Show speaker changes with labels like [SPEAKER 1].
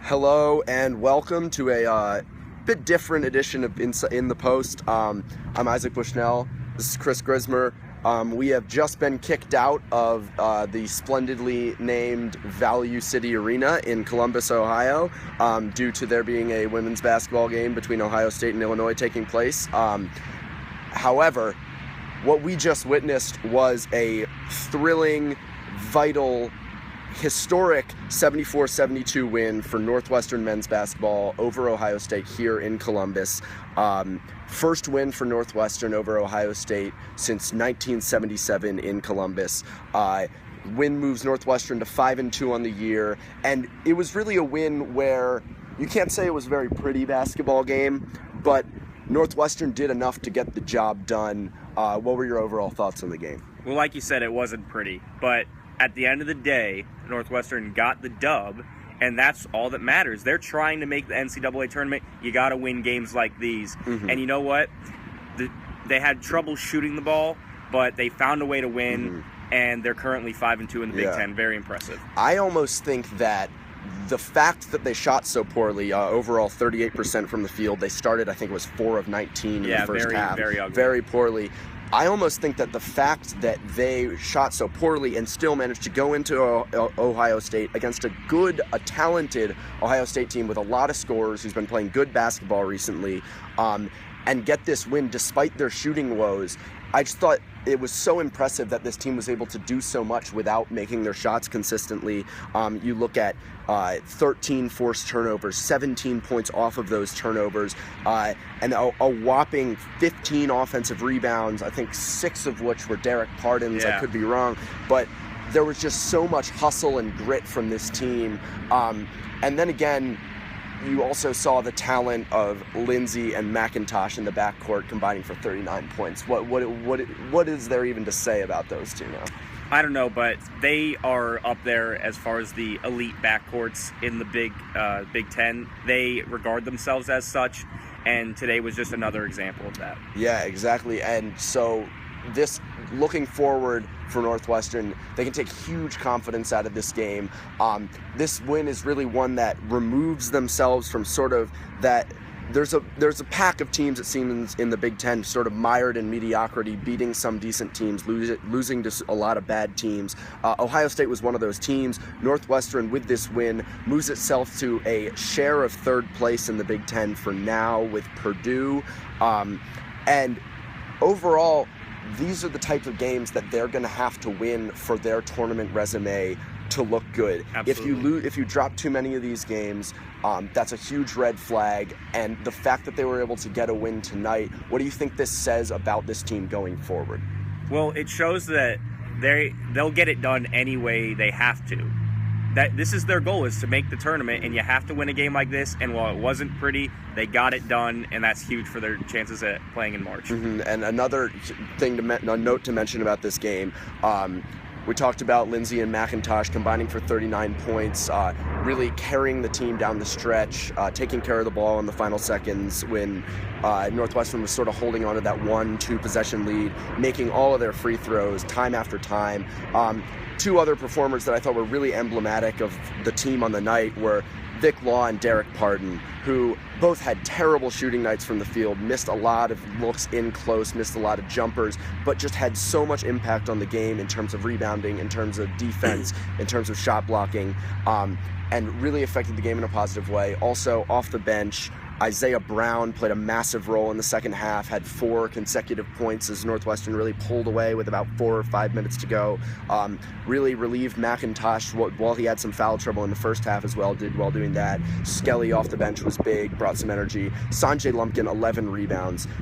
[SPEAKER 1] Hello and welcome to a bit different edition of In the Post. I'm Isaac Bushnell. This is Chris Grismer. We have just been kicked out of the splendidly named Value City Arena in Columbus, Ohio, due to there being a women's basketball game between Ohio State and Illinois taking place. However, what we just witnessed was a thrilling, vital, historic 74-72 win for Northwestern men's basketball over Ohio State here in Columbus. First win for Northwestern over Ohio State since 1977 in Columbus. Win moves Northwestern to 5-2 on the year, and it was really a win where you can't say it was a very pretty basketball game, but Northwestern did enough to get the job done. What were your overall thoughts on the game?
[SPEAKER 2] Well, like you said, it wasn't pretty, but at the end of the day, Northwestern got the dub, and that's all that matters. They're trying to make the NCAA tournament. You got to win games like these.
[SPEAKER 1] Mm-hmm.
[SPEAKER 2] And you know what? They had trouble shooting the ball, but they found a way to win, and they're currently 5-2 in the Big Ten. Very impressive.
[SPEAKER 1] I almost think that the fact that they shot so poorly, overall 38% from the field, they started, I think it was 4 of 19 in the first half.
[SPEAKER 2] Very ugly.
[SPEAKER 1] Very poorly. I almost think that the fact that they shot so poorly and still managed to go into Ohio State against a talented Ohio State team with a lot of scorers who's been playing good basketball recently, and get this win despite their shooting woes, I just thought it was so impressive that this team was able to do so much without making their shots consistently. You look at 13 forced turnovers, 17 points off of those turnovers, and a whopping 15 offensive rebounds, I think 6 of which were Derek Pardon's. I could be wrong, but there was just so much hustle and grit from this team. And then again, you also saw the talent of Lindsay and McIntosh in the backcourt combining for 39 points. What is there even to say about those two now?
[SPEAKER 2] I don't know, but they are up there as far as the elite backcourts in the Big Ten. They regard themselves as such, and today was just another example of that.
[SPEAKER 1] Yeah, exactly. And so looking forward for Northwestern, they can take huge confidence out of this game. This win is really one that removes themselves from sort of that. There's a pack of teams, it seems, in the Big Ten sort of mired in mediocrity, beating some decent teams, losing to a lot of bad teams. Ohio State was one of those teams. Northwestern, with this win, moves itself to a share of third place in the Big Ten for now with Purdue. And overall, these are the types of games that they're going to have to win for their tournament resume to look good.
[SPEAKER 2] Absolutely.
[SPEAKER 1] If you drop too many of these games, that's a huge red flag. And the fact that they were able to get a win tonight, what do you think this says about this team going forward?
[SPEAKER 2] Well, it shows that they'll get it done any way they have to. That this is their goal, is to make the tournament, and you have to win a game like this. And while it wasn't pretty, they got it done, and that's huge for their chances at playing in March.
[SPEAKER 1] Mm-hmm. And another thing a note to mention about this game, we talked about Lindsay and McIntosh combining for 39 points, really carrying the team down the stretch, taking care of the ball in the final seconds when Northwestern was sort of holding on to that 1-2 possession lead, making all of their free throws time after time. Two other performers that I thought were really emblematic of the team on the night were Vic Law and Derek Pardon, who both had terrible shooting nights from the field, missed a lot of looks in close, missed a lot of jumpers, but just had so much impact on the game in terms of rebounding, in terms of defense, in terms of shot blocking, and really affected the game in a positive way. Also, off the bench, Isaiah Brown played a massive role in the second half, had 4 consecutive points as Northwestern really pulled away with about 4 or 5 minutes to go. Really relieved McIntosh while he had some foul trouble in the first half as well, did well doing that. Skelly off the bench was big, brought some energy. Sanjay Lumpkin, 11 rebounds.